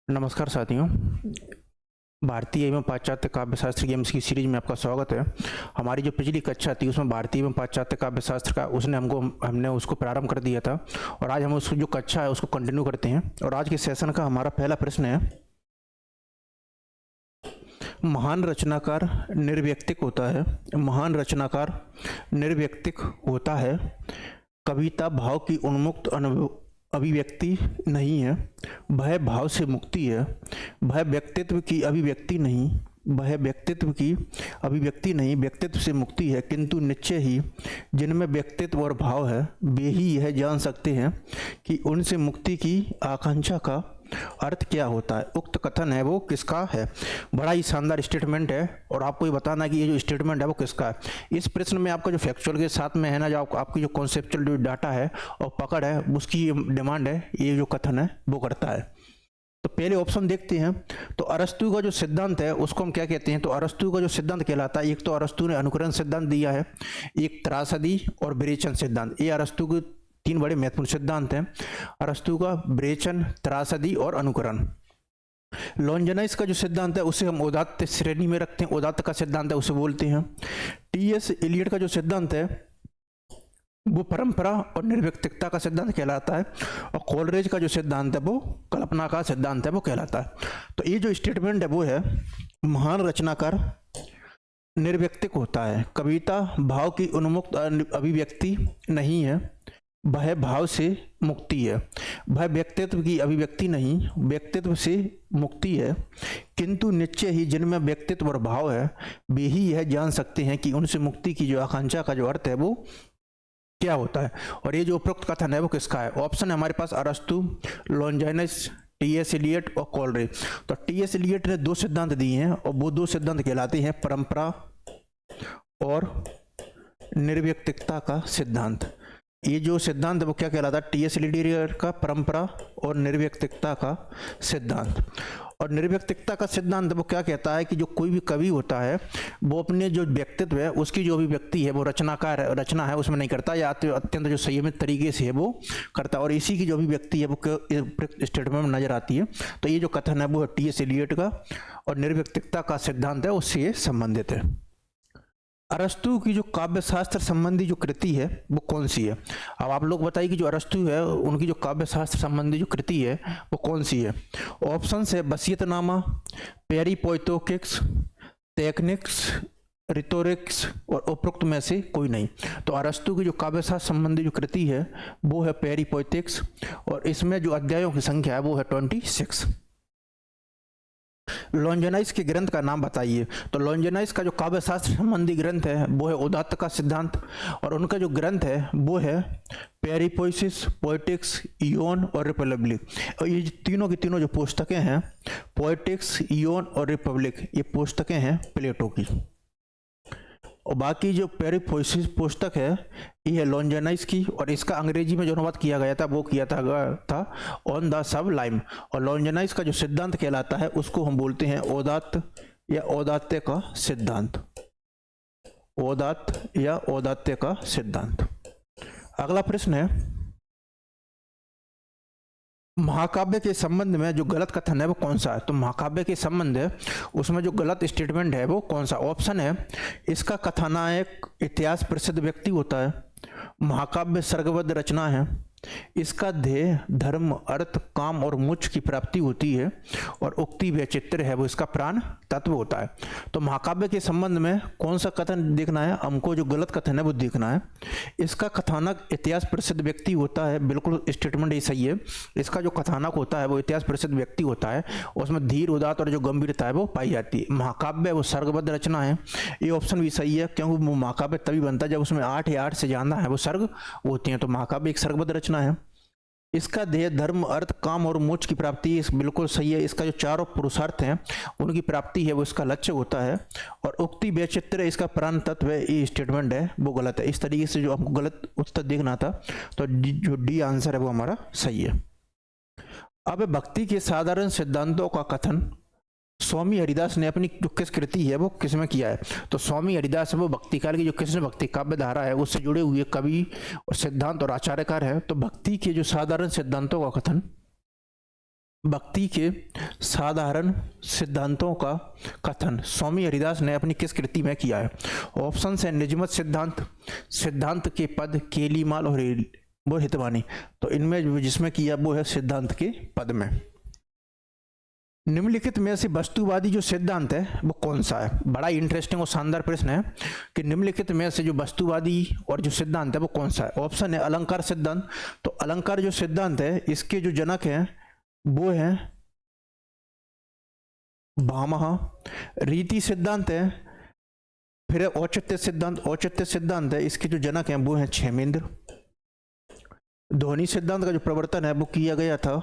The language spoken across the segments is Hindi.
नमस्कार साथियों। भारतीय एवं पाश्चात्य काव्यशास्त्र गेम्स की सीरीज में आपका स्वागत है। हमारी जो पिछली कक्षा थी उसमें भारतीय एवं पाश्चात्य काव्यशास्त्र का हमने उसको प्रारंभ कर दिया था और आज हम उसको जो कक्षा है उसको कंटिन्यू करते हैं। और आज के सेशन का हमारा पहला प्रश्न है, महान रचनाकार निर्व्यक्तिक होता है। महान रचनाकार निर्व्यक्तिक होता है। कविता भाव की उन्मुक्त अभिव्यक्ति नहीं है, वह भाव से मुक्ति है। वह व्यक्तित्व की अभिव्यक्ति नहीं, वह व्यक्तित्व की अभिव्यक्ति नहीं, व्यक्तित्व से मुक्ति है। किंतु निश्चय ही जिनमें व्यक्तित्व और भाव है वे ही यह जान सकते हैं कि उनसे मुक्ति की आकांक्षा का अर्थ क्या होता है। उक्त कथन है वो किसका है। बड़ा ही शानदार स्टेटमेंट है और आपको ये बताना है कि ये जो स्टेटमेंट है वो किसका है। इस प्रश्न में आपका जो फैक्चुअल के साथ में है ना, जो आपकी जो कॉन्सेप्चुअल जो डाटा है और पकड़ है उसकी डिमांड है, ये जो कथन है वो करता है। तो पहले ऑप्शन देखते हैं। तो अरस्तु का जो सिद्धांत है उसको हम क्या कहते हैं। तो अरस्तु का जो सिद्धांत कहलाता है, एक तो अरस्तु ने अनुकरण सिद्धांत दिया है, एक त्रासदी और विरेचन सिद्धांत। ये अरस्तु के तीन बड़े महत्वपूर्ण सिद्धांत हैं, अरस्तु का, विरेचन, त्रासदी और अनुकरण। लॉन्जिनस का जो सिद्धांत है उसे हम उदात्त श्रेणी में रखते हैं, उदात्त का सिद्धांत है उसे बोलते हैं। टी.एस. एलियट का जो सिद्धांत है वो परंपरा और निर्व्यक्तिकता का सिद्धांत कहलाता है और कोलरिज का जो सिद्धांत है वो कल्पना का सिद्धांत है वो कहलाता है। तो ये जो स्टेटमेंट है वो है, महान रचनाकार निर्व्यक्तिक होता है। कविता भाव की उन्मुक्त अभिव्यक्ति नहीं है, वह भाव से मुक्ति है। वह व्यक्तित्व की अभिव्यक्ति नहीं, व्यक्तित्व से मुक्ति है। किंतु निश्चय ही जिनमें व्यक्तित्व और भाव है वे ही यह जान सकते हैं कि उनसे मुक्ति की जो आकांक्षा का जो अर्थ है वो क्या होता है। और ये जो उपरोक्त कथन है वो किसका है। ऑप्शन है हमारे पास अरस्तु, लॉन्जिनस, टी.एस. एलियट और कोलरिज। तो टी.एस. एलियट ने दो सिद्धांत दिए हैं और वो दो सिद्धांत कहलाते हैं परंपरा और निर्व्यक्तिकता का सिद्धांत। ये जो सिद्धांत है वो क्या कहलाता है, टी.एस. एलियट का परंपरा और निर्व्यक्तिकता का सिद्धांत। और निर्व्यक्तिकता का सिद्धांत वो क्या कहता है कि जो कोई भी कवि होता है वो अपने जो व्यक्तित्व है उसकी जो अभिव्यक्ति है वो रचना है उसमें नहीं करता, या अत्यंत जो संयमित तरीके से है वो करता है। और इसी की जो अभिव्यक्ति है वो स्टेटमेंट में नजर आती है। तो ये जो कथन है वो टी.एस. एलियट का और निर्व्यक्तिकता का सिद्धांत है उससे ये संबंधित है। अरस्तु की जो काव्य शास्त्र संबंधी जो कृति है वो कौन सी है। अब आप लोग बताइए कि जो अरस्तु है उनकी जो काव्य शास्त्र संबंधी जो कृति है वो कौन सी है। ऑप्शन है वसीयतनामा, पेरिपोइटोकिक्स, टेक्निक्स, रिटोरिक्स और उपरोक्त में से कोई नहीं। तो अरस्तु की जो काव्य शास्त्र संबंधी जो कृति है वो है पेरिपोइटिक्स और इसमें जो अध्यायों की संख्या है वो है 26। लॉन्जिनस के ग्रंथ का नाम बताइए। तो लॉन्जिनस का जो काव्य शास्त्र संबंधी ग्रंथ है वो है उदात्त का सिद्धांत और उनका जो ग्रंथ है वो है पेरिपोइसिस, पोएटिक्स, इयोन और रिपब्लिक। और ये तीनों की तीनों जो पुस्तकें हैं, पोएटिक्स, इयोन और रिपब्लिक, ये पुस्तकें हैं प्लेटो की। और बाकी जो पेरिपोइसिस पुस्तक है ये है लॉन्जिनस की और इसका अंग्रेजी में जो अनुवाद किया गया था वो किया था ऑन द सबलाइम। और लॉन्जिनस का जो सिद्धांत कहलाता है उसको हम बोलते हैं औदात्त या औदात्य का सिद्धांत। औदात्त या औदात्य का सिद्धांत। अगला प्रश्न है, महाकाव्य के संबंध में जो गलत कथन है वो कौन सा है। तो महाकाव्य के संबंध है उसमें जो गलत स्टेटमेंट है वो कौन सा। ऑप्शन है, इसका कथानायक इतिहास प्रसिद्ध व्यक्ति होता है, महाकाव्य सर्गबद्ध रचना है, इसका ध्येय धर्म, अर्थ, काम और मोक्ष की प्राप्ति होती है और उक्ति व चित्र है वो इसका प्राण तत्व होता है। तो महाकाव्य के संबंध में कौन सा कथन देखना है हमको, जो गलत कथन है वो देखना है। इसका कथानक इतिहास प्रसिद्ध व्यक्ति होता है, बिल्कुल स्टेटमेंट ही सही है। इसका जो कथानक होता है वो इतिहास प्रसिद्ध व्यक्ति होता है, उसमें धीर, उदात और जो गंभीरता है वो पाई जाती है। महाकाव्य वो सर्गबद्ध रचना है, ये ऑप्शन भी सही है क्योंकि वो महाकाव्य तभी बनता है जब उसमें 8 या 8 से ज्यादा है वो सर्ग होती हैं। तो महाकाव्य एक सर्गबद्ध रचना है। इसका ध्येय धर्म, अर्थ, काम और मोक्ष की प्राप्ति, इस बिल्कुल सही है। इसका जो चारों पुरुषार्थ हैं उनकी प्राप्ति है वो इसका लक्ष्य होता है। और उक्ति व्यचित्र इसका प्राण तत्व है, ये स्टेटमेंट है वो गलत है। इस तरीके से जो हमको गलत उत्तर देखना था तो जो डी आंसर है वो हमारा सही है। अब भक्ति के साधारण सिद्धांतों का कथन स्वामी हरिदास ने अपनी जो किस कृति है वो किस में किया है। तो स्वामी हरिदास है वो भक्ति काल की जो कृष्ण भक्ति काव्य धारा है उससे जुड़े हुए कवि और सिद्धांत और आचार्यकार है। तो भक्ति के जो साधारण सिद्धांतों का कथन भक्ति के साधारण सिद्धांतों का कथन स्वामी हरिदास ने अपनी किस कृति में किया है? ऑप्शन है निजमत सिद्धांत, सिद्धांत के पद, केलीमाल और वो हितवाणी। तो इनमें जिसमें किया वो है सिद्धांत के पद में। निम्नलिखित में से वस्तुवादी जो सिद्धांत है वो कौन सा है? बड़ा ही इंटरेस्टिंग और शानदार प्रश्न है कि निम्नलिखित में से जो वस्तुवादी और जो सिद्धांत है वो कौन सा है? ऑप्शन है अलंकार सिद्धांत। तो अलंकार जो सिद्धांत है इसके जो जनक हैं वो है भामह। रीति सिद्धांत है, फिर है औचित्य सिद्धांत। औचित्य सिद्धांत है इसके जो जनक हैं वो है क्षेमेंद्र। ध्वनि सिद्धांत का जो प्रवर्तन है वो किया गया था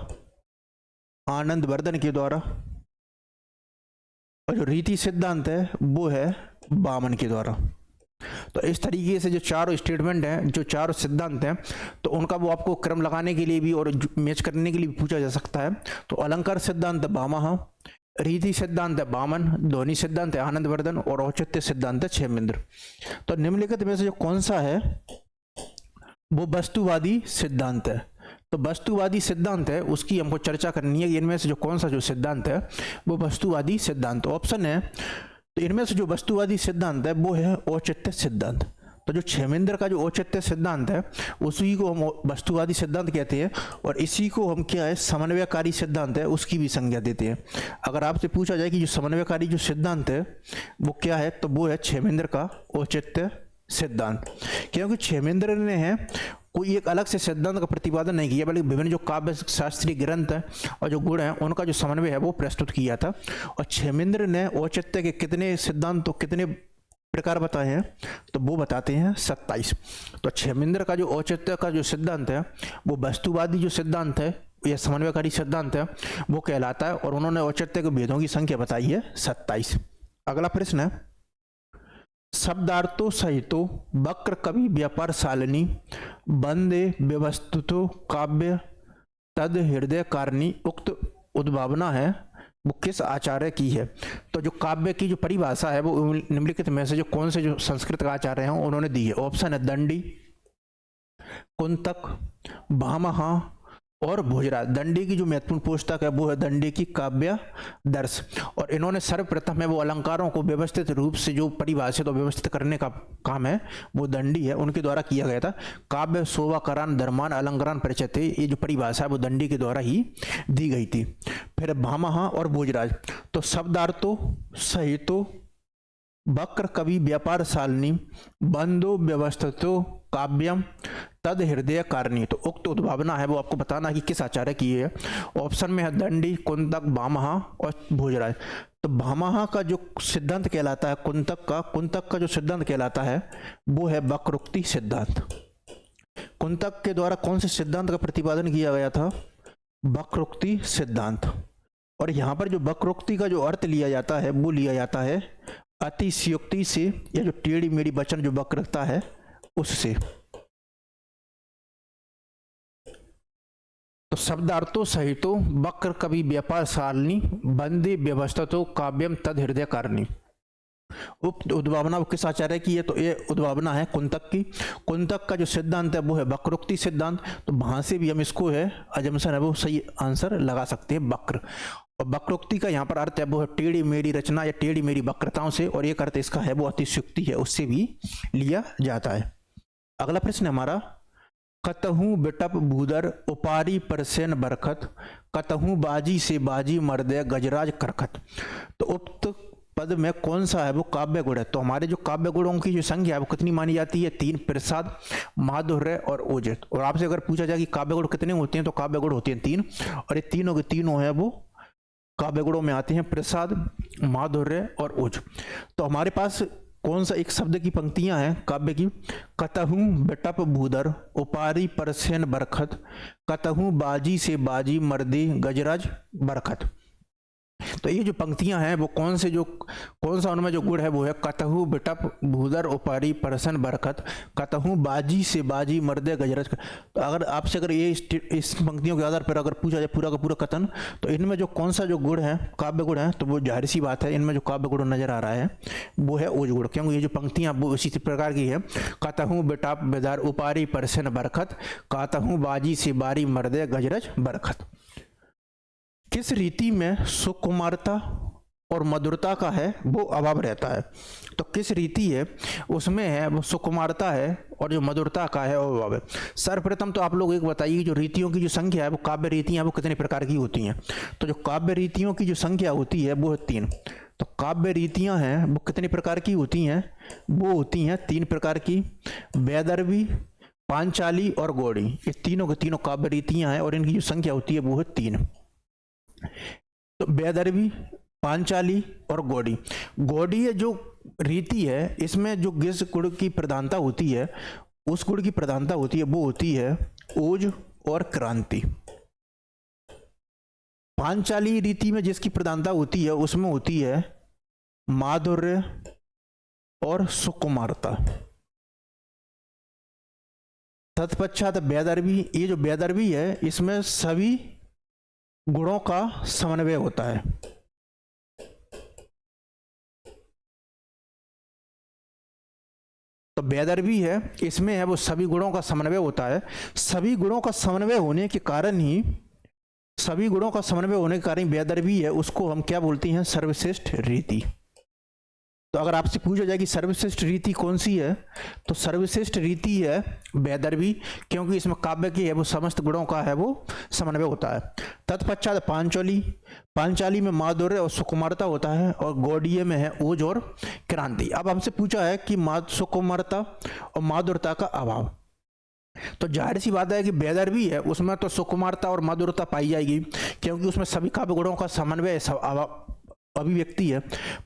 आनंद वर्धन के द्वारा, और जो रीति सिद्धांत है वो है वामन के द्वारा। तो इस तरीके से जो चारों स्टेटमेंट हैं, जो चारों सिद्धांत हैं, तो उनका वो आपको क्रम लगाने के लिए भी और मैच करने के लिए भी पूछा जा सकता है। तो अलंकार सिद्धांत भामह, रीति सिद्धांत है वामन, ध्वनि सिद्धांत है आनंद वर्धन और औचित्य सिद्धांत है क्षेमेंद्र। तो निम्नलिखित में से जो कौन सा है वो वस्तुवादी सिद्धांत है। तो वस्तुवादी सिद्धांत है उसकी हमको चर्चा करनी है। इनमें से जो कौन सा जो सिद्धांत है वो वस्तुवादी सिद्धांत। ऑप्शन है तो इनमें से जो वस्तुवादी सिद्धांत है वो है औचित्य सिद्धांत। तो जो क्षेमेंद्र का जो औचित्य सिद्धांत है उसी को हम वस्तुवादी सिद्धांत कहते हैं, और इसी को हम क्या है समन्वयकारी सिद्धांत है उसकी भी संज्ञा देते हैं। अगर आपसे पूछा जाए कि जो समन्वयकारी जो सिद्धांत है वो क्या है, तो वो है क्षेमेंद्र का औचित्य सिद्धांत। क्योंकि क्षेमेंद्र ने है कोई एक अलग से सिद्धांत का प्रतिपादन नहीं किया, बल्कि विभिन्न जो काव्य शास्त्रीय ग्रंथ है और जो गुण है उनका जो समन्वय है वो प्रस्तुत किया था। और क्षेमेंद्र ने औचित्य के कितने सिद्धांत तो कितने प्रकार बताए हैं, तो वो बताते हैं 27। तो क्षेमेंद्र का जो औचित्य का जो सिद्धांत है वो वस्तुवादी जो सिद्धांत है या समन्वयकारी सिद्धांत है वो कहलाता है, और उन्होंने औचित्य के भेदों की संख्या बताई है 27। अगला प्रश्न है शब्दार्थो सहितो वक्र कवि व्यापार शालिनी वंदे व्यवस्थितो काव्य तद हृदय कारणी उक्त उद्भावना है वो किस आचार्य की है? तो जो काव्य की जो परिभाषा है वो निम्नलिखित में से जो कौन से जो संस्कृत का आचार्य हैं उन्होंने दी है? ऑप्शन है दंडी, कुंतक, भामह और भोजराज। दंडी की जो महत्वपूर्ण पुस्तक है वो है दंडी की काव्य दर्श, और इन्होंने सर्वप्रथम है वो अलंकारों को व्यवस्थित रूप से जो परिभाषित और व्यवस्थित करने का काम है वो दंडी है, उनके द्वारा किया गया था। काव्य शोभाकरण धर्मान अलंकरण परिचय थे, ये जो परिभाषा है वो दंडी के द्वारा ही दी गई थी। फिर भामह और भोजराज। तो शब्दार्थो सहितो वक्र कवि व्यापार शालिनी बंदो व्यवस्थितो काव्यम तद हृदय कारणी। तो उक्त उद्भावना है वो आपको बताना है कि किस आचार्य की है। ऑप्शन में है दंडी, कुंतक, भामह और भोजराज। तो भामह का जो सिद्धांत कहलाता है कुंतक का जो सिद्धांत कहलाता है वो है वक्रोक्ति सिद्धांत। कुंतक के द्वारा कौन से सिद्धांत का प्रतिपादन किया गया था? वक्रोक्ति सिद्धांत। और यहाँ पर जो वक्रोक्ति का जो अर्थ लिया जाता है वो लिया जाता है अतिशयोक्ति से, या जो टेढ़ी मेढ़ी वचन जो वक्रता है उससे। तो शब्दार्थो सहितो वक्र कवि व्यापार शालिनी वंदे व्यवस्थितो काव्यम तद हृदय कारणी। उक्त उद्भावना किस आचार्य की है? तो ये उद्भावना है कुंतक की। कुंतक का जो सिद्धांत है वो है वक्रोक्ति सिद्धांत। तो वहां से भी हम इसको है अजम्पशन है वो सही आंसर लगा सकते हैं वक्र। और वक्रोक्ति का यहाँ पर अर्थ है वो है टेढ़ी मेढ़ी रचना या टेढ़ी मेढ़ी वक्रताओं से, और एक अर्थ इसका है वो अतिशयोक्ति है उससे भी लिया जाता है। अगला प्रश्न है हमारा कतहूँ बिटप भूदर उपारी परसेन बरखत कतहूँ बाजी से बाजी मर्दे गजराज करखत। तो उक्त पद में कौन सा है वो काव्य गुण है? तो हमारे जो काव्य गुणों की जो संख्या है वो कितनी मानी जाती है? 3, प्रसाद, माधुर्य और ओजत। और आपसे अगर पूछा जाए कि काव्य गुण कितने होते हैं तो काव्य गुण होते हैं 3, और ये तीनों के तीनों है वो काव्य गुणों में आते हैं प्रसाद, माधुर्य और ओज। तो हमारे पास कौन सा एक शब्द की पंक्तियां हैं काव्य की? कतहूँ बिटप भूदर उपारी परसेन बरखत कतहूँ बाजी से बाजी मर्दे गजराज बरखत। तो ये जो पंक्तियां हैं वो कौन सा उनमें जो गुण है वो है कतहूँ बिटप भूदर उपारी परसन बरखत कतहूँ बाजी से बाजी मर्दे गजराज। तो अगर ये इस पंक्तियों के आधार पर अगर पूछा जाए पूरा का पूरा कथन, तो इनमें जो कौन सा जो गुण है काव्य गुण है, तो वो जाहिर सी बात है इनमें जो काव्य गुण नजर आ रहा है वो है ओज गुण। क्योंकि ये जो पंक्तियां वो इसी प्रकार की है कतहूँ बिटप बेदार उपारी परसन बरखत कतहूँ बाजी से बारी मर्दे गजराज बरखत। किस रीति में सुकुमारता और मधुरता का है वो अभाव रहता है? तो किस रीति है उसमें है वो सुकुमारता है और जो मधुरता का है वो अभाव है। सर्वप्रथम तो आप लोग एक बताइए जो रीतियों की जो संख्या है वो काव्य रीतियाँ वो कितने प्रकार की होती हैं? तो जो काव्य रीतियों की जो संख्या होती है वो है 3। तो काव्य रीतियाँ हैं वो कितने प्रकार की होती हैं? वो होती हैं 3 प्रकार की, वैदर्भी, पांचाली और गौड़ी। ये तीनों के तीनों काव्य रीतियाँ हैं और इनकी जो संख्या होती है वो है 3। तो वैदर्भी, पांचाली और गौड़ी। गौड़ीय जो रीति है इसमें जो जिस गुण की प्रधानता होती है उस गुण की प्रधानता होती है वो होती है ओज और क्रांति। पांचाली रीति में जिसकी प्रधानता होती है उसमें होती है माधुर्य और सुकुमारता। तत्पश्चात वैदर्भी, ये जो वैदर्भी है इसमें सभी गुणों का समन्वय होता है। तो वैदर्भी है इसमें है वो सभी गुणों का समन्वय होता है। सभी गुणों का समन्वय होने के कारण ही वैदर्भी है उसको हम क्या बोलते हैं? सर्वश्रेष्ठ रीति। तो अगर आपसे पूछा जाए कि सर्वश्रेष्ठ रीति कौन सी है तो सर्वश्रेष्ठ रीति है वैदर्भी, क्योंकि इसमें काव्य की है वो समस्त गुणों का है वो समन्वय होता है। तत्पश्चात पांचाली में माधुर्य और सुकुमारता होता है और गौड़ीय में है ओज और क्रांति। अब हमसे पूछा है कि सुकुमारता और माधुरता का अभाव, तो जाहिर सी बात है कि वैदर्भी है उसमें तो सुकुमारता और माधुरता पाई जाएगी क्योंकि उसमें सभी काव्य गुणों का समन्वय अभिव्यक्ति है।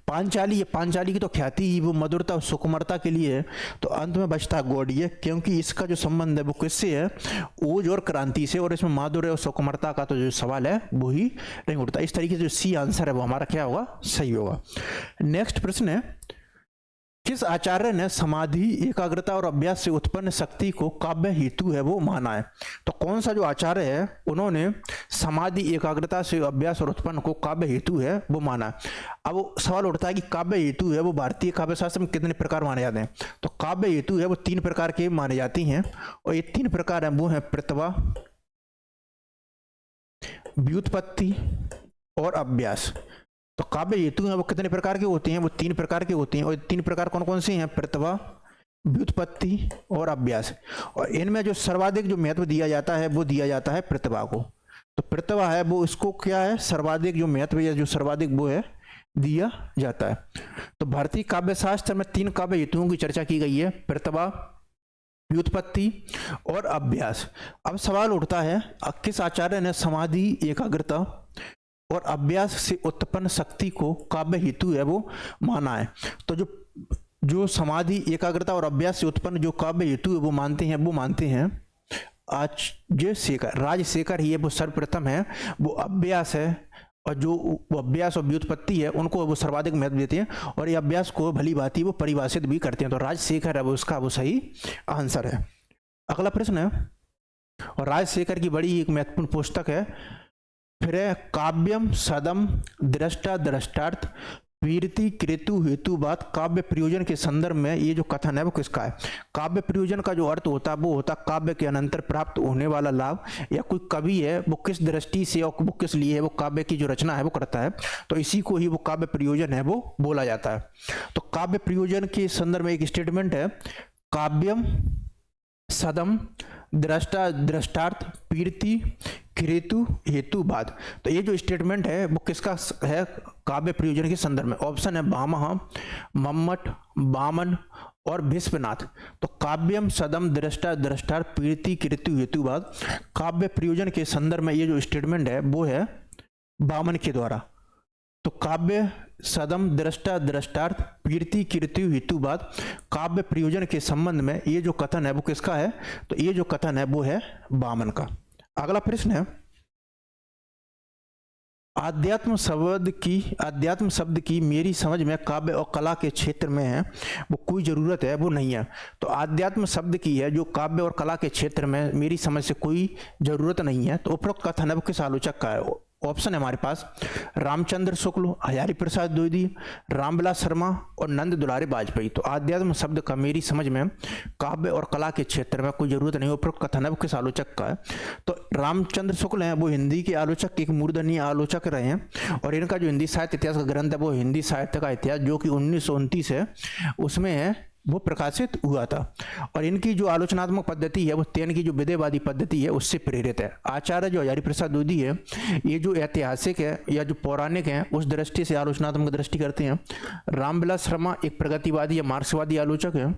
पांचाली की तो ख्याति ही वो मधुरता और सुकुमारता के लिए है। तो अंत में बचता गौड़ीय, क्योंकि इसका जो संबंध है वो किससे है? ओज और क्रांति से, और इसमें माधुर्य और सुकुमारता का तो जो सवाल है वो ही नहीं उठता। इस तरीके से जो सी आंसर है वो हमारा क्या होगा? सही होगा। नेक्स्ट प्रश्न है, किस आचार्य ने समाधि, एकाग्रता और अभ्यास से उत्पन्न शक्ति को काव्य हेतु है वो माना है? तो कौन सा जो आचार्य है उन्होंने समाधि, एकाग्रता से अभ्यास और उत्पन्न को काव्य हेतु है वो माना है। अब सवाल उठता है कि काव्य हेतु है वो भारतीय काव्य शास्त्र में कितने प्रकार माने जाते हैं? तो काव्य हेतु है वो 3 प्रकार के माने जाती हैं और ये 3 प्रकार है वो है प्रतिभा, व्युत्पत्ति और अभ्यास। तो काव्य हेतु है वो कितने प्रकार के होते हैं? वो 3 प्रकार के होते हैं और 3 प्रकार कौन कौन से हैं? प्रतिभा, व्युत्पत्ति और अभ्यास। और इनमें जो सर्वाधिक जो महत्व दिया जाता है वो दिया जाता है प्रतिभा को। तो प्रतिभा है वो इसको क्या है? सर्वाधिक जो महत्व या जो सर्वाधिक वो है दिया जाता है। तो भारतीय काव्य शास्त्र में 3 काव्य हेतुओं की चर्चा की गई है, प्रतिभा, व्युत्पत्ति और अभ्यास। अब सवाल उठता है किस आचार्य ने समाधि, एकाग्रता और अभ्यास से उत्पन्न शक्ति को काव्य हेतु है वो माना है? तो जो समाधि, एकाग्रता और अभ्यास से उत्पन्न जो काव्य हेतु है वो मानते हैं राजशेखर ही है वो सर्वप्रथम है, वो अभ्यास है और जो वो अभ्यास और व्युत्पत्ति है उनको वो सर्वाधिक महत्व देते हैं और ये अभ्यास को भली भांति वो परिभाषित भी करते हैं। तो राजशेखर है वो उसका वो सही आंसर है। अगला प्रश्न है, और राजशेखर की बड़ी एक महत्वपूर्ण पुस्तक है, फिर है काव्यम सदम दृष्टा दृष्टार्थ वीरति कृतु हेतुवाद काव्य प्रयोजन के संदर्भ में ये जो कथन है वो किसका है? काव्य प्रयोजन का जो अर्थ होता है वो होता काव्य के अनंतर प्राप्त होने वाला लाभ, या कोई कवि है वो किस दृष्टि से और वो किस लिए है वो काव्य की जो रचना है वो करता है, तो इसी को ही वो काव्य प्रयोजन है वो बोला जाता है। तो काव्य प्रयोजन के संदर्भ में एक स्टेटमेंट है, काव्यम सदम दृष्टा दृष्टार्थ पीरति कृतु हेतुवाद। तो ये जो स्टेटमेंट है वो किसका है? काव्य प्रयोजन के संदर्भ में। ऑप्शन है भामह, मम्मट, वामन और विश्वनाथ। तो काव्यम सदम दृष्टा दृष्टार्थ पीरति कृतु हेतुवाद काव्य प्रयोजन के संदर्भ में ये जो स्टेटमेंट है वो है वामन के द्वारा। तो काव्य सदम दृष्टा दृष्टार्थ पीरति कृतु हेतुवाद काव्य प्रयोजन के संबंध में ये जो कथन है वो किसका है? तो ये जो कथन है वो है वामन का। अगला प्रश्न है, आध्यात्म शब्द की मेरी समझ में काव्य और कला के क्षेत्र में है वो कोई ज़रूरत है वो नहीं है। तो आध्यात्म शब्द की है जो काव्य और कला के क्षेत्र में मेरी समझ से कोई ज़रूरत नहीं है। तो उपरोक्त कथन है वो किस आलोचक का है? ऑप्शन है हमारे पास रामचंद्र शुक्ल, हजारी प्रसाद द्विवेदी, रामविलास शर्मा और नंद दुलारे वाजपेयी। तो आध्यात्म शब्द का मेरी समझ में काव्य और कला के क्षेत्र में कोई जरूरत नहीं, उपरोक्त कथन है वो किस आलोचक का है? तो रामचंद्र शुक्ल हैं, वो हिंदी के आलोचक, एक मूर्धन्य आलोचक रहे हैं और इनका जो हिंदी साहित्य इतिहास का ग्रंथ है वो हिंदी साहित्य का इतिहास, जो कि 1929 है, उसमें है वो प्रकाशित हुआ था। और इनकी जो आलोचनात्मक पद्धति है वो तेन की जो विधेयवादी पद्धति है उससे प्रेरित है। आचार्य जो हजारी प्रसाद द्विवेदी है, ये जो ऐतिहासिक है या जो पौराणिक है उस दृष्टि से आलोचनात्मक दृष्टि करते हैं। रामविलास शर्मा एक प्रगतिवादी या मार्क्सवादी आलोचक है।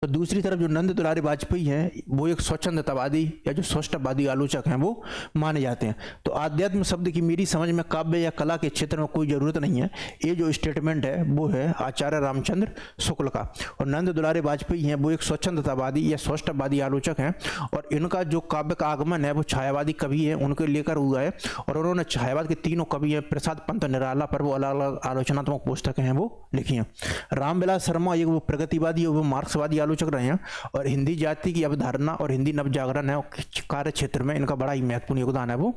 तो दूसरी तरफ जो नंद दुलारे वाजपेयी हैं वो एक स्वच्छंदतावादी या जो स्वष्टवादी आलोचक हैं वो माने जाते हैं। तो आध्यात्म शब्द की मेरी समझ में काव्य या कला के क्षेत्र में कोई ज़रूरत नहीं है, ये जो स्टेटमेंट है वो है आचार्य रामचंद्र शुक्ल का। और नंद दुलारे वाजपेयी हैं वो एक स्वच्छंदतावादी या स्वष्टवादी आलोचक हैं और इनका जो काव्य का आगमन है वो छायावादी कवि है उनको लेकर हुआ है। और उन्होंने छायावाद के तीनों कवि हैं प्रसाद पंत निराला पर वो अलग अलग आलोचनात्मक पुस्तकें हैं वो लिखी हैं। रामविलास शर्मा एक वो प्रगतिवादी और वो मार्क्सवादी आलोचक रहे हैं और हिंदी जाति की अवधारणा और हिंदी नवजागरण है कार्य क्षेत्र में इनका बड़ा ही महत्वपूर्ण योगदान है वो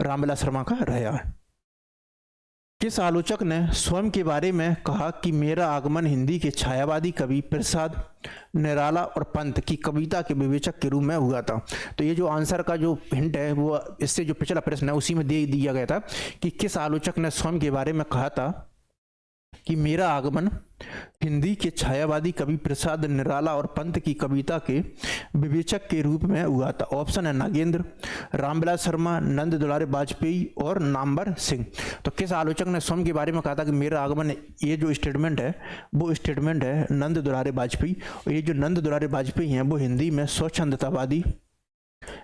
रामविलास शर्मा का रहा है। किस आलोचक ने स्वयं के बारे में कहा कि मेरा आगमन हिंदी के छायावादी कवि प्रसाद निराला और पंत की कविता के विवेचक के रूप में हुआ था? तो ये जो आंसर का जो हिंट है वो इससे जो पिछला प्रश्न है उसी में दे दिया गया था कि किस आलोचक ने स्वयं के बारे में कहा था कि मेरा आगमन हिंदी के छायावादी कवि प्रसाद निराला और पंत की कविता के विवेचक के रूप में हुआ था। ऑप्शन है नागेंद्र, रामविलास शर्मा, नंद दुलारे वाजपेयी और नामवर सिंह। तो किस आलोचक ने स्वयं के बारे में कहा था कि मेरा आगमन, ये जो स्टेटमेंट है वो स्टेटमेंट है नंद दुलारे वाजपेयी। और ये जो नंद दुलारे वाजपेयी हैं वो हिंदी में स्वच्छंदतावादी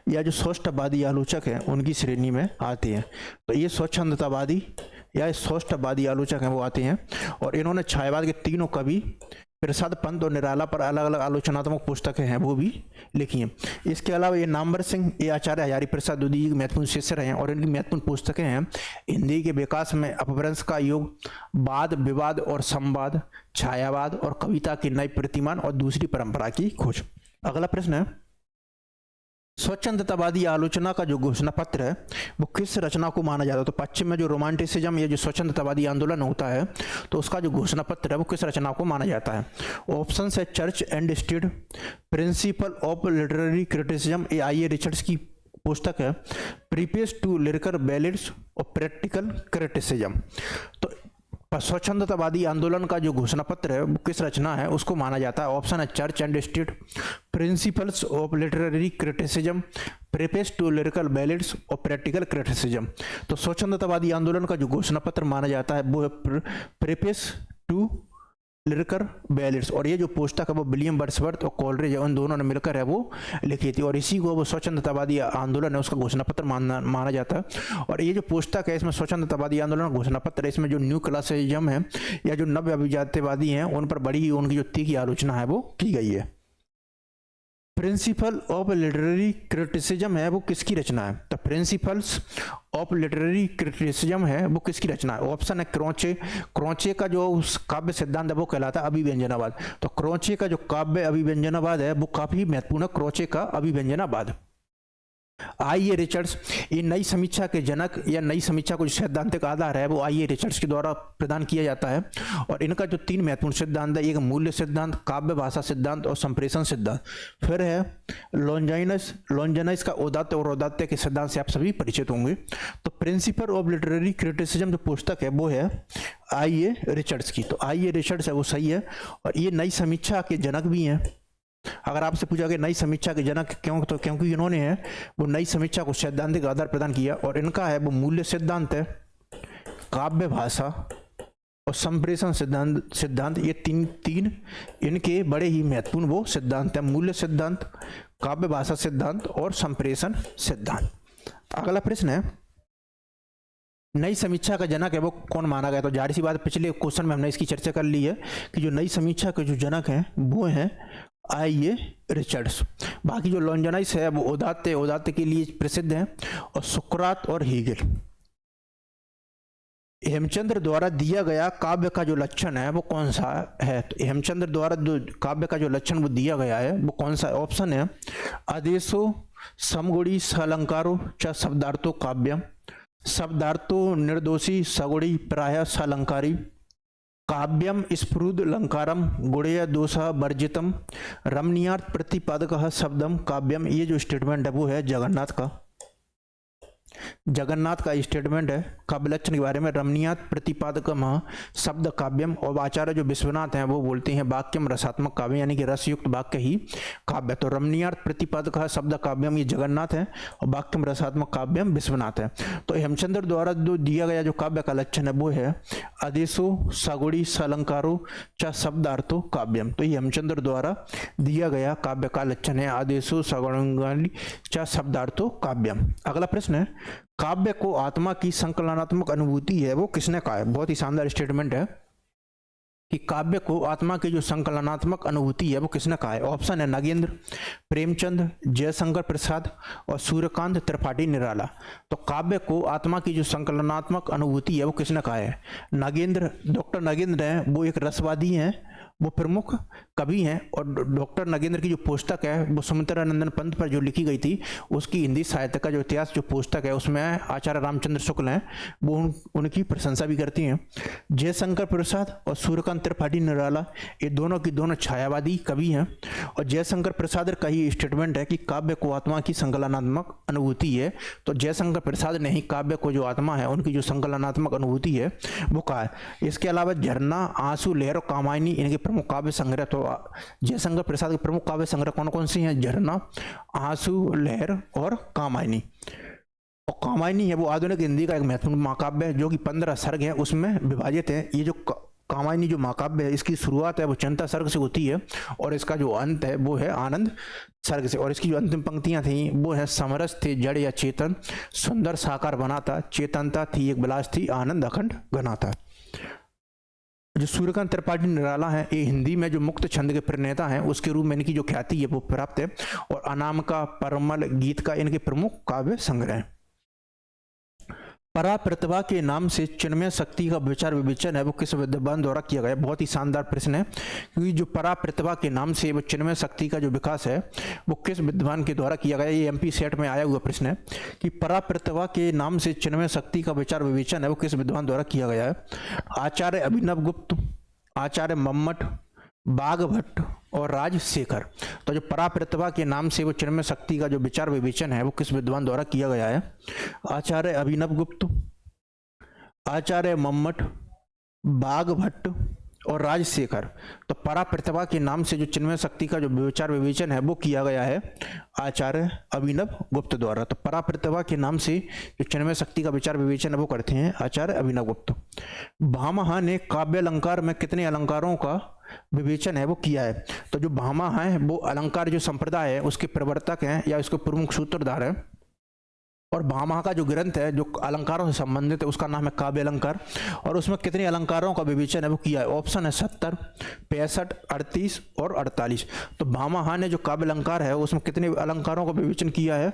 या जो स्वष्टवादी आलोचक हैं उनकी श्रेणी में आते हैं। तो ये स्वच्छंदतावादी या स्वष्टवादी आलोचक हैं वो आते हैं और इन्होंने छायावाद के तीनों कवि प्रसाद पंत और निराला पर अलग अलग आलोचनात्मक पुस्तकें हैं वो भी लिखी हैं। इसके अलावा ये नामवर सिंह, ये आचार्य हजारी प्रसाद द्विवेदी के महत्वपूर्ण शिष्य रहे हैं और इनकी महत्वपूर्ण पुस्तकें हैं हिंदी के विकास में अपभ्रंश का योग, वाद विवाद और संवाद, छायावाद और कविता की नई प्रतिमान और दूसरी परंपरा की खोज। अगला प्रश्न है स्वच्छंदतावादी आलोचना का जो घोषणा पत्र है वो किस रचना को माना जाता है? तो पश्चिम में जो रोमांटिसिज्म या जो स्वच्छंदतावादी आंदोलन होता है तो उसका जो घोषणा पत्र है वो किस रचना को माना जाता है? ऑप्शन है church and state, principle of literary criticism, ये आई ए रिचर्ड्स की पुस्तक है, प्रीफेस टू लिरिकल बैलेड्स और प्रैक्टिकल क्रिटिसिज्म। तो स्वच्छंदतावादी आंदोलन का जो घोषणा पत्र है वो किस रचना है उसको माना जाता है? ऑप्शन है church and state, principles of literary criticism, preface to lyrical ballads और प्रैक्टिकल क्रिटिसिज्म। तो स्वच्छंदतावादी आंदोलन का जो घोषणा पत्र माना जाता है वो है प्रीफेस टू लिरिकल बैलेड्स और ये जो पुस्तक है वो विलियम वर्ड्सवर्थ और कोलरिज उन दोनों ने मिलकर है वो लिखी थी और इसी को वो स्वच्छंदतावादी आंदोलन है उसका घोषणा पत्र माना जाता है। और ये जो पुस्तक है इसमें स्वच्छंदतावादी आंदोलन घोषणा पत्र, इसमें जो न्यू क्लासिसिज्म है या जो नव अभिजात्यवादी हैं उन पर बड़ी उनकी जो तीखी आलोचना है वो की गई है। प्रिंसिपल ऑफ लिटरेरी क्रिटिसिज्म है वो किसकी रचना है? तो प्रिंसिपल्स ऑफ लिटरेरी क्रिटिसिज्म है वो किसकी रचना है? ऑप्शन है क्रोचे। क्रोचे का जो काव्य सिद्धांत है वो कहलाता है अभिव्यंजनावाद। तो क्रोचे का जो काव्य अभिव्यंजनावाद है वो काफी महत्वपूर्ण है, क्रोचे का अभिव्यंजनावाद। आई ए रिचर्ड्स, ये नई समीक्षा के जनक या नई समीक्षा को जो सैद्धांतिक आधार है वो आई ए रिचर्ड्स के द्वारा प्रदान किया जाता है और इनका जो तीन महत्वपूर्ण सिद्धांत है, एक मूल्य सिद्धांत, काव्य भाषा सिद्धांत और संप्रेषण सिद्धांत। फिर है लॉन्जाइनस का औदात्य और औदात्य के सिद्धांत से आप सभी परिचित होंगे। तो प्रिंसिपल ऑफ लिटरेरी क्रिटिसिज्म जो पुस्तक है वो है आई ए रिचर्ड्स की। तो आई ए रिचर्ड्स है वो सही है और ये नई समीक्षा के जनक भी हैं। अगर आपसे पूछा कि नई समीक्षा के जनक क्यों, तो क्योंकि इन्होंने है वो नई समीक्षा को सैद्धांतिक आधार प्रदान किया और इनका है वो मूल्य सिद्धांत है, काव्य भाषा और संप्रेषण सिद्धांत ये तीन इनके बड़े ही महत्वपूर्ण वो सिद्धांत है, मूल्य सिद्धांत, काव्य भाषा सिद्धांत और संप्रेषण सिद्धांत। अगला प्रश्न है नई समीक्षा का जनक है वो कौन माना गया? तो जाहिर सी बात पिछले क्वेश्चन में हमने इसकी चर्चा कर ली है कि जो नई समीक्षा के जो जनक हैं वो हैं आई ए रिचर्ड्स। बाकी जो लॉन्जाइनस है वो औदात्य के लिए प्रसिद्ध हैं और सुकरात और हीगेल। हेमचंद्र द्वारा दिया गया काव्य का जो लक्षण है वो कौन सा है? तो हेमचंद्र द्वारा जो काव्य का जो लक्षण वो दिया गया है वो कौन सा? ऑप्शन है आदेशो समगुणी सहलंकारो च शब्दार्थो काव्यम, शब्दार्थो निर्दोषी सगुणी प्रायः सालंकारी, काव्यम स्फुरदलंकारम गुणेय दोषः वर्जितम, रमणीयार्थ प्रतिपादकः शब्दम काव्यम। ये जो स्टेटमेंट है वो है जगन्नाथ का स्टेटमेंट है काव्य लक्षण के बारे में। रमणीयात प्रतिपादकम शब्द काव्यम, और आचार्य जो विश्वनाथ हैं वो बोलते हैं वाक्यम रसात्मक काव्य, यानी कि रसयुक्त वाक्य ही काव्य। तो रमणीयार्थ प्रतिपादक शब्द काव्यम ये जगन्नाथ है और वाक्यम रसात्मक काव्यम विश्वनाथ है। तो हेमचंद्र द्वारा जो दिया गया जो काव्य का लक्षण है वो है आदेशो सगुणी सलंकारो च शब्दार्थो काव्यम। तो ये हेमचंद्र द्वारा दिया गया काव्य का लक्षण है आदेशो सगुणी च शब्दार्थो काव्यम। अगला प्रश्न है काव्य को आत्मा की संकलनात्मक अनुभूति है वो किसने कहा है। बहुत ही शानदार स्टेटमेंट है कि काव्य को आत्मा की जो संकलनात्मक अनुभूति है वो किसने कहा है। ऑप्शन है नगेंद्र, प्रेमचंद, जयशंकर प्रसाद और सूर्यकांत त्रिपाठी निराला। तो काव्य को आत्मा की जो संकलनात्मक अनुभूति है वो किसने कहा है। नगेंद्र, डॉक्टर नगेंद्र हैं वो एक रसवादी हैं, वो प्रमुख कवि हैं, और डॉक्टर नगेंद्र की जो पुस्तक है वो सुमित्रानंदन पंत पर जो लिखी गई थी उसकी हिंदी साहित्य का जो इतिहास जो पुस्तक है उसमें आचार्य रामचंद्र शुक्ल हैं वो उनकी प्रशंसा भी करती हैं। जयशंकर प्रसाद और सूर्यकांत त्रिपाठी निराला ये दोनों की दोनों छायावादी कवि हैं। और जयशंकर प्रसाद का ही स्टेटमेंट है कि काव्य को आत्मा की संकलनात्मक अनुभूति है। तो जयशंकर प्रसाद ने ही काव्य को जो आत्मा है उनकी जो संकलनात्मक अनुभूति है वो कहा है। इसके अलावा झरना, आंसू, लहर और कामायनी इनके प्रमुख काव्य संग्रह। तो जयशंकर प्रसाद के प्रमुख काव्य संग्रह कौन कौन से हैं। झरना, आंसू, लहर और कामायनी। और कामायनी है वो आधुनिक हिंदी का एक महत्वपूर्ण महाकाव्य है जो कि 15 सर्ग है उसमें विभाजित है। ये जो कामायनी जो महाकाव्य है इसकी शुरुआत है वो चिंता सर्ग से होती है और इसका जो अंत है वो है आनंद सर्ग से। और इसकी जो अंतिम पंक्तियां थी वो है समरस थे जड़ या चेतन, सुंदर साकार बना था, चेतनता थी एक विलास थी, आनंद अखंड घना था। जो सूर्यकांत त्रिपाठी निराला है ये हिंदी में जो मुक्त छंद के प्रणेता हैं उसके रूप में इनकी जो ख्याति है वो प्राप्त है। और अनामिका, परमल, गीत का इनके प्रमुख काव्य संग्रह है। पराप्रतिभा के नाम से चिन्मय शक्ति का विचार विवेचन है वो किस विद्वान द्वारा किया गया। बहुत ही शानदार प्रश्न है क्योंकि जो पराप्रतिभा के नाम से वो चिन्मय शक्ति का जो विकास है वो किस विद्वान के द्वारा किया गया। ये एमपी सेट में आया हुआ प्रश्न है कि पराप्रतिभा के नाम से चिन्मय शक्ति का विचार विवेचन है वो किस विद्वान द्वारा किया गया है। आचार्य अभिनव गुप्त, आचार्य मम्मट, बाघभट्ट और राजशेखर। तो जो पराप्रतिभा के नाम से वो चिन्मय शक्ति का जो विचार विवेचन है वो किस विद्वान द्वारा किया गया है। आचार्य अभिनव गुप्त, आचार्य मम्मट, बाघभट्ट और राजशेखर। तो पराप्रतिभा के नाम से जो चिन्मय शक्ति का जो विचार विवेचन है वो किया गया है आचार्य अभिनव गुप्त द्वारा। तो पराप्रतिभा के नाम से जो चिन्मय शक्ति का विचार विवेचन है वो करते हैं आचार्य अभिनव गुप्त। भामह ने काव्य अलंकार में कितने अलंकारों का विवेचन है वो किया है। तो जो भामह है वो अलंकार जो संप्रदाय है उसके प्रवर्तक हैं या उसके प्रमुख सूत्रधार है। और भामह का जो ग्रंथ है जो अलंकारों से संबंधित है उसका नाम है काव्य अलंकार। और उसमें कितने अलंकारों का विवेचन है वो किया है। ऑप्शन है 70, 65, 38 और 48। तो भामह ने जो काव्य अलंकार है उसमें कितने अलंकारों का विवेचन किया है,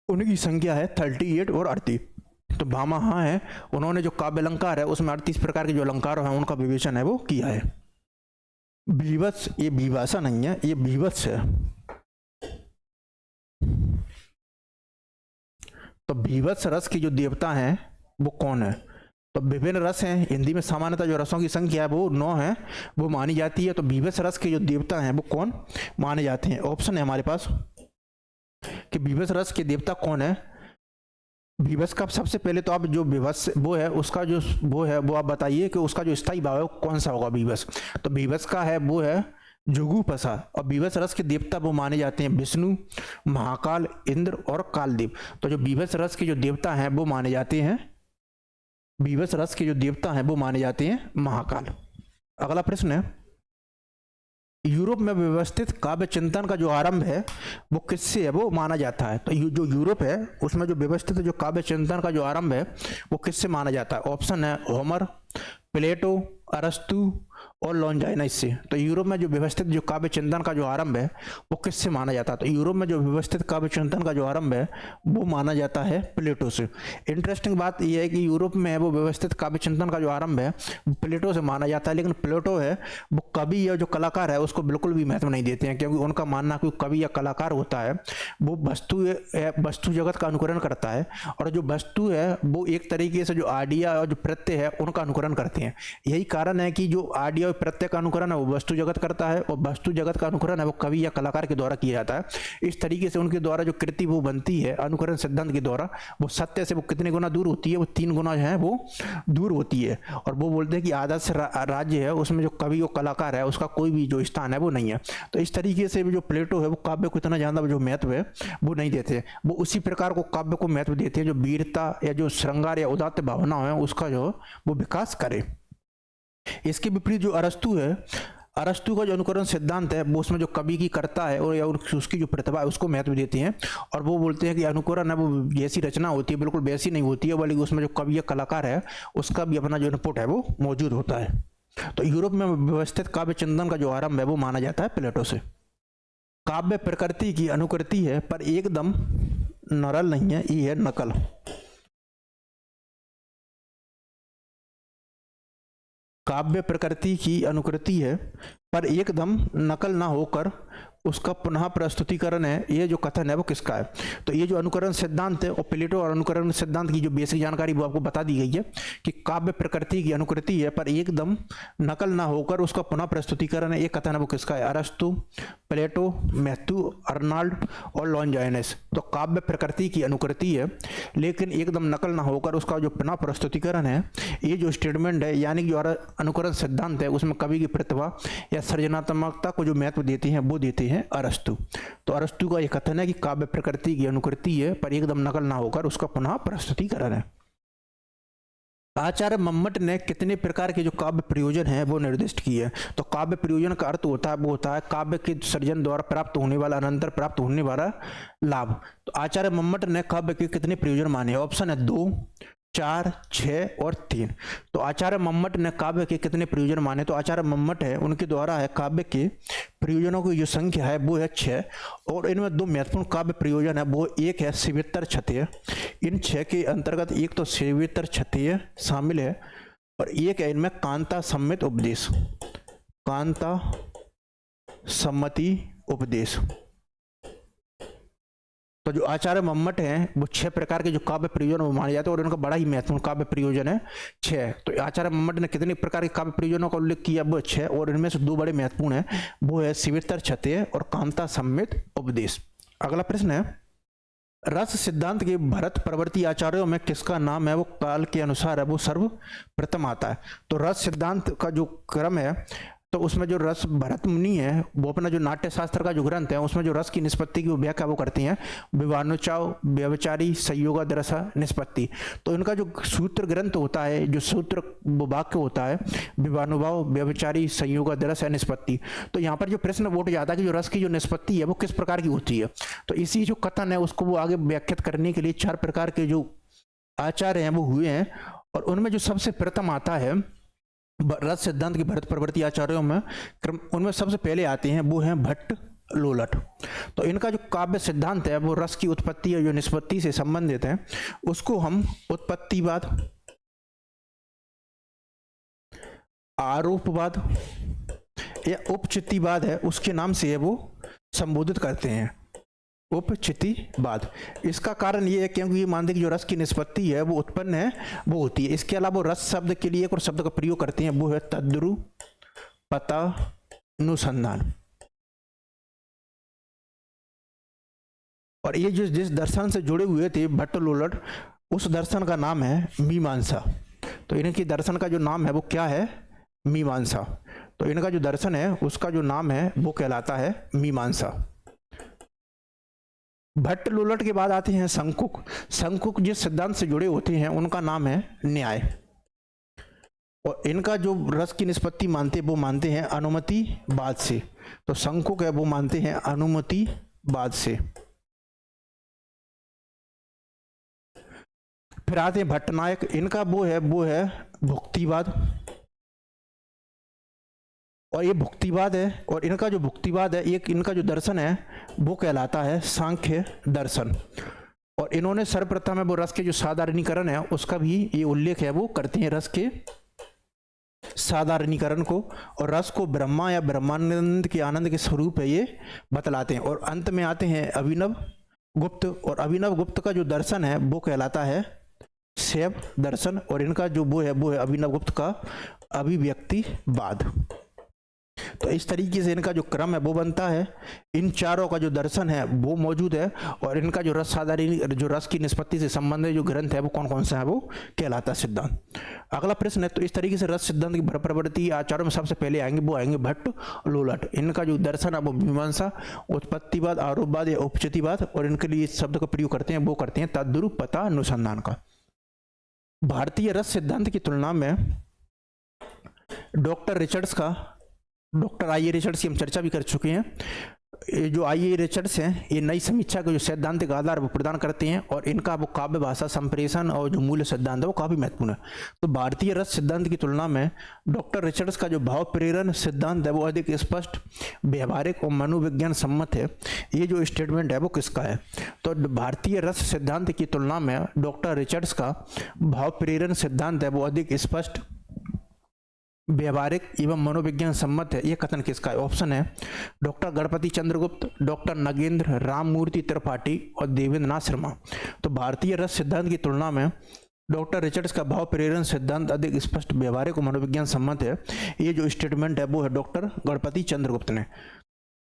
उनकी संख्या है 38 और 38। तो भामह है उन्होंने जो काव्य अलंकार है उसमें 38 प्रकार के जो अलंकार हैं उनका विवेचन है वो किया है। बीभत्स, ये बीभाषा नहीं है, ये बीभत्स है। तो बीभत्स रस की जो देवता हैं वो कौन है। तो विभिन्न रस हैं, हिंदी में सामान्यतः जो रसों की संख्या है वो 9 है वो मानी जाती है। तो बीभत्स रस के जो देवता हैं वो कौन माने जाते हैं। ऑप्शन है हमारे पास कि बीभत्स रस के देवता कौन है। बीभत्स का सबसे पहले तो आप जो बीभत्स वो है उसका जो वो है वो आप बताइए कि उसका जो स्थायी भाव है कौन सा होगा बीभत्स। तो बीभत्स का है वो है जुगुपसा। और बीभत्स रस के देवता वो माने जाते हैं विष्णु, महाकाल, इंद्र और कालदेव। तो जो बीभत्स रस के जो देवता हैं वो माने जाते हैं, बीभत्स रस के जो देवता हैं वो माने जाते हैं महाकाल। अगला प्रश्न है यूरोप में व्यवस्थित काव्य चिंतन का जो आरंभ है वो किससे है वो माना जाता है। तो जो यूरोप है उसमें जो व्यवस्थित जो काव्य चिंतन का जो आरंभ है वो किससे माना जाता है। ऑप्शन है होमर, प्लेटो, अरस्तु और लॉन्जाइनस से। तो यूरोप में जो व्यवस्थित जो काव्य चिंतन का जो आरंभ है वो किससे माना जाता है? तो यूरोप में जो व्यवस्थित काव्य चिंतन का जो आरंभ है वो माना जाता है प्लेटो से। इंटरेस्टिंग बात यह है कि यूरोप में वो व्यवस्थित काव्य चिंतन का जो आरंभ है वो प्लेटो से माना जाता है, लेकिन प्लेटो है वो कवि या जो कलाकार है उसको बिल्कुल भी महत्व नहीं देते हैं, क्योंकि उनका मानना कि कवि या कलाकार होता है वो वस्तु जगत का अनुकरण करता है, और जो वस्तु है वो एक तरीके से जो आइडिया और जो प्रत्यय है उनका अनुकरण करते हैं। यही कारण है कि जो आइडिया और प्रत्यय का अनुकरण है वो वस्तु जगत करता है, और वस्तु जगत का अनुकरण है वो कवि या कलाकार के द्वारा किया जाता है। इस तरीके से उनके द्वारा जो कृति वो बनती है अनुकरण सिद्धांत के द्वारा, वो सत्य से वो कितने गुना दूर होती है? वो 3 गुना जो है वो दूर होती है। और वो बोलते हैं कि आदर्श राज्य है उसमें जो कवि और कलाकार है उसका कोई भी जो स्थान है वो नहीं है। तो इस तरीके से जो प्लेटो है वो काव्य को इतना ज़्यादा जो महत्व है वो नहीं देते, वो उसी प्रकार को काव्य को महत्व देते हैं जो वीरता या जो श्रृंगार या उदात्त भावना है उसका जो वो विकास करे। इसके विपरीत जो अरस्तु है, अरस्तु का जो अनुकरण सिद्धांत है वो उसमें जो कवि की कर्ता है और या उसकी जो प्रतिभा है उसको महत्व देते हैं, और वो बोलते हैं कि अनुकरण है वो जैसी रचना होती है बिल्कुल वैसी नहीं होती है, बल्कि उसमें जो कवि या कलाकार है उसका भी अपना जो इनपुट है वो मौजूद होता है। तो यूरोप में व्यवस्थित काव्य चिंतन का जो आरंभ है वो माना जाता है प्लेटो से। काव्य प्रकृति की अनुकृति है पर एकदम नरल नहीं है, ये है नकल। काव्य प्रकृति की अनुकृति है पर एकदम नकल ना होकर उसका पुनः प्रस्तुतिकरण है, ये जो कथन है वो किसका है? तो ये जो अनुकरण सिद्धांत है और प्लेटो और अनुकरण सिद्धांत की जो बेसिक जानकारी वो आपको बता दी गई है कि काव्य प्रकृति की अनुकृति है पर एकदम नकल ना होकर उसका पुनः प्रस्तुतिकरण है, ये कथन है वो किसका है? अरस्तु, प्लेटो, मैथ्यू अर्नाल्ड और लॉन्जाइनस। तो काव्य प्रकृति की अनुकृति है लेकिन एकदम नकल ना होकर उसका जो पुनः प्रस्तुतिकरण है, ये जो स्टेटमेंट है यानी कि जो अनुकरण सिद्धांत है उसमें कवि की प्रतिभा या सृजनात्मकता को जो महत्व देती हैं वो देते हैं अरस्तु। तो अरस्तु का यह कथन है कि काव्य प्रकृति की अनुकृति है पर एकदम नकल ना होकर उसका पुनः प्रस्तुतिकरण है। आचार्य मम्मट ने कितने प्रकार के जो काव्य प्रयोजन है वो निर्दिष्ट किए हैं? तो काव्य प्रयोजन का अर्थ होता है वो होता है काव्य के सर्जन द्वारा प्राप्त होने वाला अनंतर प्राप्त होने वाला लाभ। तो आचार्य मम्मट ने काव्य के कितने प्रयोजन माने? ऑप्शन है 2, 4, 6 और 3। तो आचार्य मम्मट ने काव्य के कितने प्रयोजन माने? तो आचार्य मम्मट है उनके द्वारा है काव्य के प्रयोजनों की जो संख्या है वो है 6, और इनमें 2 महत्वपूर्ण काव्य प्रयोजन है वो एक है शिवेतर क्षत्रिय। इन 6 के अंतर्गत एक तो शिवेतर क्षत्रिय शामिल है और एक है इनमें कांता सम्मति उपदेश, कांता सम्मति उपदेश। तो जो आचार्य मम्मट हैं वो 6 प्रकार के जो काव्य प्रयोजन वो माने जाते हैं और उनका बड़ा ही महत्वपूर्ण काव्य प्रयोजन है 6। तो आचार्य मम्मट ने कितने प्रकार के काव्य प्रयोजनों का उल्लेख किया? वो 6, और इनमें से 2 बड़े महत्वपूर्ण हैं, वो है शिवेतर क्षत्रिय और कांता सम्मति उपदेश। अगला प्रश्न है, रस सिद्धांत के भरत प्रवर्ती आचार्यों में किसका नाम है वो काल के अनुसार है वो सर्वप्रथम आता है? तो रस सिद्धांत का जो क्रम है तो उसमें जो रस भरत मुनि है वो अपना जो नाट्य शास्त्र का जो ग्रंथ है उसमें जो रस की निष्पत्ति की व्याख्या वो करती हैं विवानुचाव व्यवचारी संयोग रस निष्पत्ति। तो इनका जो सूत्र ग्रंथ होता है, जो सूत्र वाक्य होता है विवानुभाव व्यवचारी संयोग रस निष्पत्ति। तो यहाँ पर जो प्रश्न उठ जाता है कि जो रस की जो निष्पत्ति है वो किस प्रकार की होती है, तो इसी जो कथन है उसको वो आगे व्याख्यात करने के लिए 4 प्रकार के जो आचार्य हैं वो हुए हैं, और उनमें जो सबसे प्रथम आता है रस सिद्धांत के भरत प्रवर्ती आचार्यों में उनमें सबसे पहले आते हैं वो हैं भट्ट लोलट। तो इनका जो काव्य सिद्धांत है वो रस की उत्पत्ति और जो निष्पत्ति से संबंधित है उसको हम उत्पत्तिवाद, आरोपवाद या उपचितिवाद है उसके नाम से है वो संबोधित करते हैं, उपचितिवाद। इसका कारण ये है क्योंकि ये मानते हैं कि जो रस की निष्पत्ति है वो उत्पन्न है वो होती है। इसके अलावा वो रस शब्द के लिए एक और शब्द का प्रयोग करते हैं वो है तद्रुपतानुसंधान। और ये जिस दर्शन से जुड़े हुए थे भट्ट लोलट उस दर्शन का नाम है मीमांसा। तो इनकी दर्शन का जो नाम है वो क्या है? मीमांसा। तो इनका जो दर्शन है उसका जो नाम है वो कहलाता है मीमांसा। भट्ट लोलट के बाद आते हैं संकुक। संकुक जिस सिद्धांत से जुड़े होते हैं उनका नाम है न्याय, और इनका जो रस की निष्पत्ति मानते वो मानते हैं अनुमतिवाद से। तो संकुक है वो मानते हैं अनुमतिवाद से। फिर आते हैं भट्टनायक, इनका वो है भुक्तिवाद। और ये भुक्तिवाद है, और इनका जो भुक्तिवाद है, एक इनका जो दर्शन है वो कहलाता है सांख्य दर्शन। और इन्होंने सर्वप्रथम है वो रस के जो साधारणीकरण है उसका भी ये उल्लेख है वो करते हैं, रस के साधारणीकरण को, और रस को ब्रह्मा या ब्रह्मानंद के आनंद के स्वरूप है ये बतलाते हैं। और अंत में आते हैं अभिनव गुप्त, और अभिनव गुप्त का जो दर्शन है वो कहलाता है शैव दर्शन, और इनका जो वो है अभिनव गुप्त का अभिव्यक्तिवाद। तो इस तरीके से इनका जो क्रम है वो बनता है। इन चारों का जो दर्शन है वो मौजूद है, और इनका जो रस साधारण जो रस की निष्पत्ति से संबंधित जो ग्रंथ है वो कौन कौन सा है वो कहलाता है सिद्धांत। अगला प्रश्न है, तो इस तरीके से रस सिद्धांत की प्रवृत्ति आचार्यों में सबसे पहले आएंगे भट्ट लोलट। इनका जो दर्शन है वो मीमांसा, उत्पत्तिवाद, आरोपवाद या उपचितिवाद, और इनके लिए इस शब्द का प्रयोग करते हैं वो करते हैं तद्रूपता अनुसंधान का। भारतीय रस सिद्धांत की तुलना में डॉक्टर आई ए रिचर्ड्स की हम चर्चा भी कर चुके हैं। ये जो आई ए रिचर्ड्स हैं ये नई समीक्षा के जो सैद्धांतिक आधार वो प्रदान करते हैं, और इनका वो काव्य भाषा संप्रेषण और जो मूल सिद्धांत है वो काफी महत्वपूर्ण है। तो भारतीय रस सिद्धांत की तुलना में डॉक्टर रिचर्ड्स का जो भाव प्रेरण सिद्धांत है वो अधिक स्पष्ट, व्यवहारिक और मनोविज्ञान सम्मत है। ये जो स्टेटमेंट है वो किसका है? तो भारतीय रस सिद्धांत की तुलना में डॉक्टर रिचर्ड्स का भाव प्रेरण सिद्धांत है वो अधिक स्पष्ट, व्यवहारिक एवं मनोविज्ञान सम्मत है। यह कथन किसका है? ऑप्शन है डॉक्टर गणपति चंद्रगुप्त, डॉक्टर नगेंद्र राममूर्ति त्रिपाठी और देवेंद्र नाथ शर्मा। तो भारतीय रस सिद्धांत की तुलना में डॉक्टर रिचर्ड्स का भाव प्रेरण सिद्धांत अधिक स्पष्ट, व्यवहारिक और मनोविज्ञान सम्मत है। ये जो स्टेटमेंट है वो है डॉक्टर गणपति चंद्रगुप्त ने।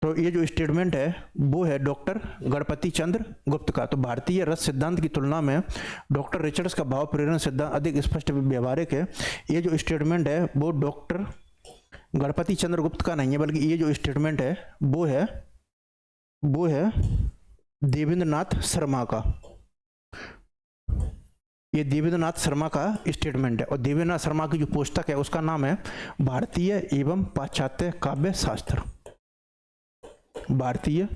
तो ये जो स्टेटमेंट है वो है डॉक्टर गणपति चंद्र गुप्त का। तो भारतीय रस सिद्धांत की तुलना में डॉक्टर रिचर्ड्स का भाव प्रेरण सिद्धांत अधिक स्पष्ट, व्यवहारिक है। ये जो स्टेटमेंट है वो डॉक्टर गणपति चंद्र गुप्त का नहीं है, बल्कि ये जो स्टेटमेंट है वो है देवेंद्र नाथ शर्मा का। ये देवेंद्र नाथ शर्मा का स्टेटमेंट है, और देवेंद्र नाथ शर्मा की जो पुस्तक है उसका नाम है भारतीय एवं पाश्चात्य काव्य शास्त्र। भारतीय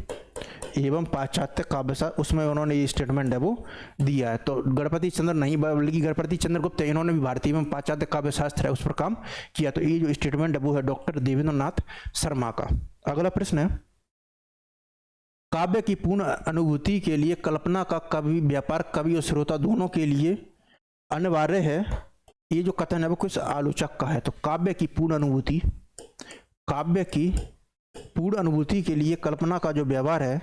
एवं पाश्चात्य काव्यशास्त्र, उसमें उन्होंने ये स्टेटमेंट है वो दिया है। तो गणपति चंद्र नहीं बल्कि गणपति चंद्र गुप्त है, इन्होंने भी भारतीय एवं पाश्चात्य काव्यशास्त्र है उस पर काम किया। तो ये जो स्टेटमेंट है वो है डॉक्टर देवेंद्र नाथ शर्मा का। अगला प्रश्न है, काव्य की पूर्ण अनुभूति के लिए कल्पना का कवि व्यापार कवि और श्रोता दोनों के लिए अनिवार्य है। ये जो कथन है वो किस आलोचक का है? तो काव्य की पूर्ण अनुभूति के लिए कल्पना का जो व्यवहार है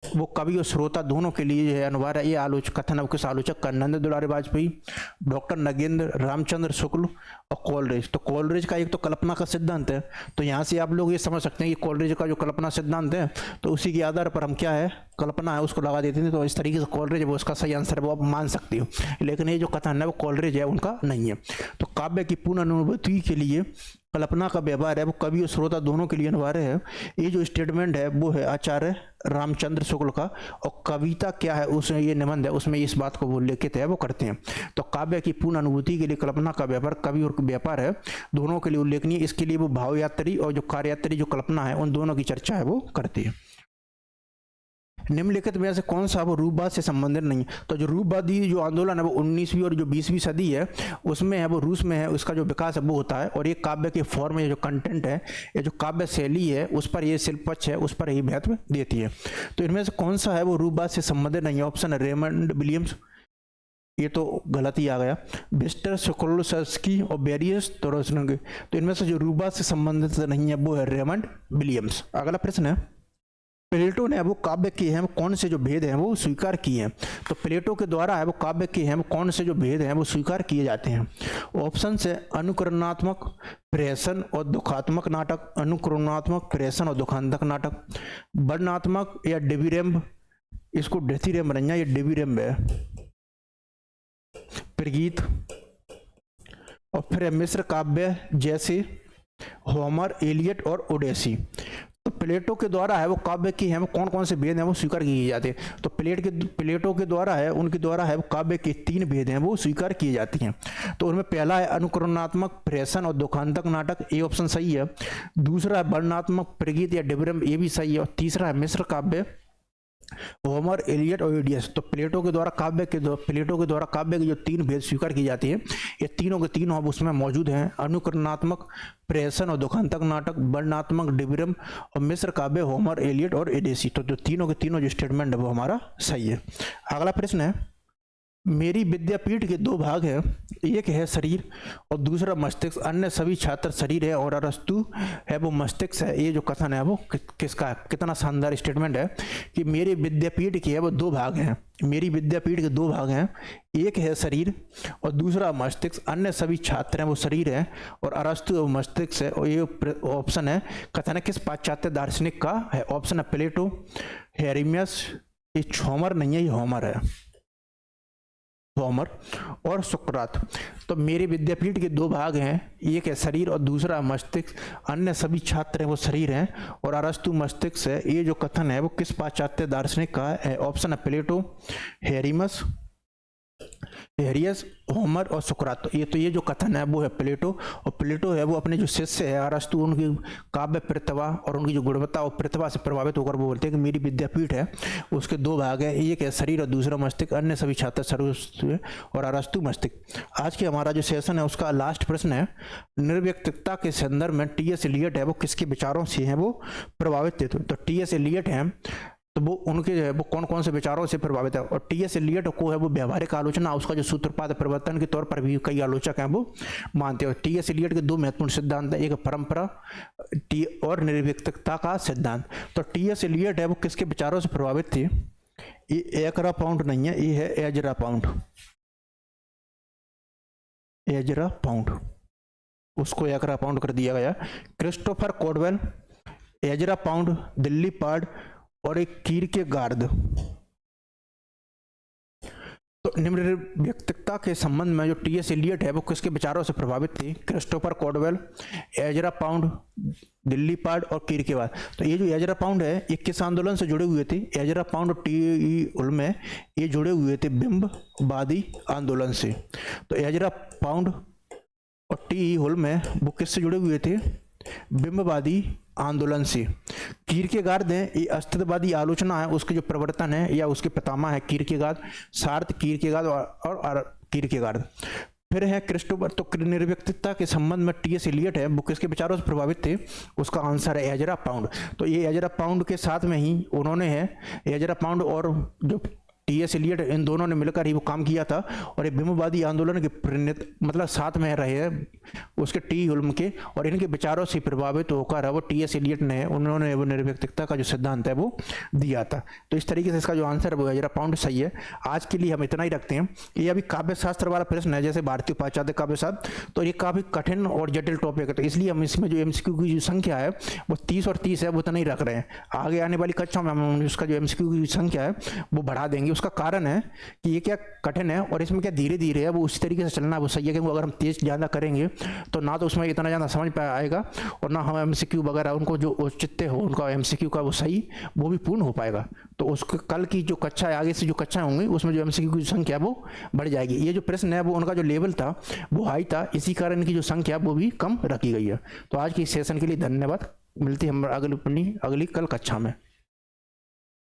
वो कवि और श्रोता दोनों के लिए है अनिवार्य। ये आलोचक कथन है वो किस आलोचक का? नंद दुलारी वाजपेयी, डॉक्टर नगेंद्र रामचंद्र शुक्ल और कॉलरिज। तो कॉलरिज का एक तो कल्पना का सिद्धांत है, तो यहाँ से आप लोग ये समझ सकते हैं कि कॉलरिज का जो कल्पना सिद्धांत है तो उसी के आधार पर हम क्या है कल्पना है उसको लगा देते हैं। तो इस तरीके से कॉलरिज वो उसका सही आंसर है वो आप मान सकते हो, लेकिन ये जो कथन है वो कॉलरिज है उनका नहीं है। तो काव्य की पूर्ण अनुभूति के लिए कल्पना का व्यवहार है वो कवि और श्रोता दोनों के लिए अनिवार्य है। ये जो स्टेटमेंट है वो है आचार्य रामचंद्र शुक्ल का। और कविता क्या है उसमें ये निबंध है उसमें इस बात को वो लिखित है वो करते हैं। तो काव्य की पूर्ण अनुभूति के लिए कल्पना का व्यापार कवि और व्यापार है दोनों के लिए उल्लेखनीय। इसके लिए वो भावयात्री और जो कार्ययात्री जो कल्पना है उन दोनों की चर्चा है वो करती है। निम्नलिखित में से कौन सा वो रूपवाद से संबंधित नहीं? तो जो रूपवादी जो आंदोलन है वो 19वीं और जो 20वीं सदी है उसमें है वो रूस में है, उसका जो विकास है वो होता है। और ये काव्य के फॉर्म या जो कंटेंट है या जो काव्य शैली है उस पर ये शिल्प पक्ष है उस पर ही महत्व देती है। तो इनमें से कौन सा है वो रूपवाद से संबंधित नहीं है? ऑप्शन है रेमंड विलियम्स, ये तो गलत ही आ गया, विस्टर सोकोलोवस्की और बेरियस तोरोस्नगे। तो इनमें से जो रूपवाद से संबंधित नहीं है वो है रेमंड विलियम्स। अगला प्रश्न है, प्लेटो ने वो काव्य के हैं वो कौन से जो भेद हैं वो स्वीकार किए हैं? तो प्लेटो के द्वारा है वो काव्य के हैं वो कौन से जो भेद हैं वो स्वीकार किए जाते हैं? ऑप्शन से अनुकरणात्मक प्रेषण और दुखात्मक नाटक, अनुकरणात्मक प्रेषण और दुखांतक नाटक, वर्णनात्मक या डिविरेम्ब, इसको डेथिरेम्ब नहीं है ये डिविरेम्ब है, प्रगीत, और फिर मिश्र काव्य जैसे होमर, एलियट और ओडेसी। तो प्लेटो के द्वारा है वो काव्य की है वो कौन कौन से भेद हैं वो स्वीकार किए जाते हैं? तो प्लेटो के द्वारा है उनके द्वारा है वो काव्य के 3 भेद हैं वो स्वीकार किए जाते हैं। तो उनमें पहला है अनुकरणात्मक प्रेषण और दुखांतक नाटक, ये ऑप्शन सही है। दूसरा है वर्णनात्मक प्रगीत या डिविरेम्ब, ये भी सही है। और तीसरा है मिश्र काव्य होमर, एलियट और ओडियस। तो प्लेटो के द्वारा काव्य के जो 3 भेद स्वीकार की जाती है, ये तीनों के तीनों अब उसमें मौजूद हैं। अनुकरणात्मक, प्रेषण और दुखांतक नाटक, वर्णनात्मक, डिबिरम और मिश्र काव्य, होमर, एलियट और एडेसी। तो जो तीनों के तीनों जो स्टेटमेंट है वो हमारा सही है। अगला प्रश्न है, मेरी विद्यापीठ के 2 भाग हैं, एक है शरीर और दूसरा मस्तिष्क, अन्य सभी छात्र शरीर है और अरस्तु है वो मस्तिष्क है। ये जो कथन है वो किसका है? कितना शानदार स्टेटमेंट है कि मेरी विद्यापीठ के है वो 2 भाग हैं। मेरी विद्यापीठ के 2 भाग हैं, एक है शरीर और दूसरा मस्तिष्क, अन्य सभी छात्र हैं वो शरीर है और अरस्तु वो मस्तिष्क है। और ये ऑप्शन है, कथन है किस पाश्चात्य दार्शनिक का है? ऑप्शन है प्लेटो, हेरेमियस, ये होमर नहीं है, ये होमर है, होमर और सुकरात। तो मेरे विद्यापीठ के 2 भाग हैं, एक है शरीर और दूसरा मस्तिष्क, अन्य सभी छात्र हैं वो शरीर हैं और अरस्तु मस्तिष्क है। ये जो कथन है वो किस पाश्चात्य दार्शनिक का है? ऑप्शन है प्लेटो, हेरिमस, हेरियस, होमर और सुकरात। तो ये जो कथन है वो है प्लेटो, और प्लेटो है वो अपने जो शिष्य है अरस्तु, उनकी काव्य प्रतिभा और उनकी जो गुणवत्ता और प्रतिभा से प्रभावित होकर वो बोलते हैं कि मेरी विद्यापीठ है उसके 2 भाग है, एक है शरीर और दूसरा मस्तिष्क, अन्य सभी छात्र शरीर और अरस्तु मस्तिष्क। आज के हमारा जो सेशन है उसका लास्ट प्रश्न है, निर्व्यक्तिकता के संदर्भ में टी.एस. एलियट है वो किसके विचारों से है वो प्रभावित थे? तो टी.एस. एलियट है तो वो उनके वो कौन कौन से विचारों से प्रभावित है? और टी.एस. एलियट को है वो व्यवहारिक आलोचना, उसका जो सूत्रपात परिवर्तन के तौर पर भी कई आलोचक हैं वो मानते हैं। टी.एस. एलियट के 2 महत्वपूर्ण सिद्धांत हैं, एक परंपरा और निर्व्यक्तिकता का सिद्धांत। तो टी.एस. एलियट है वो किसके विचारों से प्रभावित थे? ये एकरा पाउंड नहीं है, ये है एजरा पाउंड, एजरा पाउंड, उसको एकरा पाउंड कर दिया गया। क्रिस्टोफर कॉडवेल, एजरा पाउंड, दिल्ली पार्ड और एक कीरकेगार्ड। तो निर्व्यक्तिकता के संबंध में जो टी.एस. एलियट है वो किसके विचारों से प्रभावित थी? क्रिस्टोफर कॉडवेल, एजरा पाउंड, दिल्ली पार्ड और कीरकेगार्ड। तो ये जो एजरा पाउंड है ये किस आंदोलन से जुड़े हुए थे? एजरा पाउंड और टी.ई. उल्मे ये जुड़े हुए थे बिंबवादी आंदोलन से। तो एजरा पाउंड और टी.ई. उल्मे वो किससे जुड़े हुए थे? बिंबवादी आंदोलन से। कीरकेगार्ड है ये अस्तित्ववादी आलोचना है, उसके जो प्रवर्तन है या उसके पितामह है कीरकेगार्ड, सार्थ, कीरकेगार्ड और कीरकेगार्ड। फिर है क्रिस्टोफर। तो निर्व्यक्तिकता के संबंध में टी.एस. एलियट है वो किसके विचारों से प्रभावित थे? उसका आंसर है एजरा पाउंड। तो ये एजरा पाउंड के साथ में ही उन्होंने है, एजरा पाउंड और जो टी.एस. एलियट इन दोनों ने मिलकर ही वो काम किया था और ये बिंबवादी आंदोलन के मतलब साथ में रहे हैं उसके टी. उल्म के, और इनके विचारों से प्रभावित होकर वो टी.एस. एलियट ने उन्होंने वो निर्व्यक्तिकता का जो सिद्धांत है वो दिया था। तो इस तरीके से इसका जो आंसर है वो एजरा पाउंड सही है। आज के लिए हम इतना ही रखते हैं। ये अभी काव्य शास्त्र वाला प्रश्न है, जैसे भारतीय पाश्चात्य काव्य शास्त्र, तो ये काफी कठिन और जटिल टॉपिक है, तो इसलिए हम इसमें जो एमसीक्यू की जो संख्या है वो 30 और 30 है वो तो नहीं रख रहे हैं। आगे आने वाली कक्षाओं में हम उसका जो एमसीक्यू की संख्या है वो बढ़ा देंगे। उसका कारण है कि ये क्या कठिन है और इसमें क्या धीरे धीरे है वो उसी तरीके से चलना वो सही है, क्योंकि अगर हम तेज ज़्यादा करेंगे तो ना तो उसमें इतना ज़्यादा समझ पाया आएगा और ना हम एमसीक्यू वगैरह उनको जो औचित्य हो उनका एमसीक्यू का वो सही वो भी पूर्ण हो पाएगा। तो उसके कल की जो कक्षा है, आगे से जो कक्षाएं होंगी उसमें जो एमसीक्यू की संख्या वो बढ़ जाएगी। ये जो प्रश्न है वो उनका जो लेवल था वो हाई था, इसी कारण इनकी जो संख्या वो भी कम रखी गई है। तो आज की सेशन के लिए धन्यवाद। मिलती है हम अगली कल कक्षा में।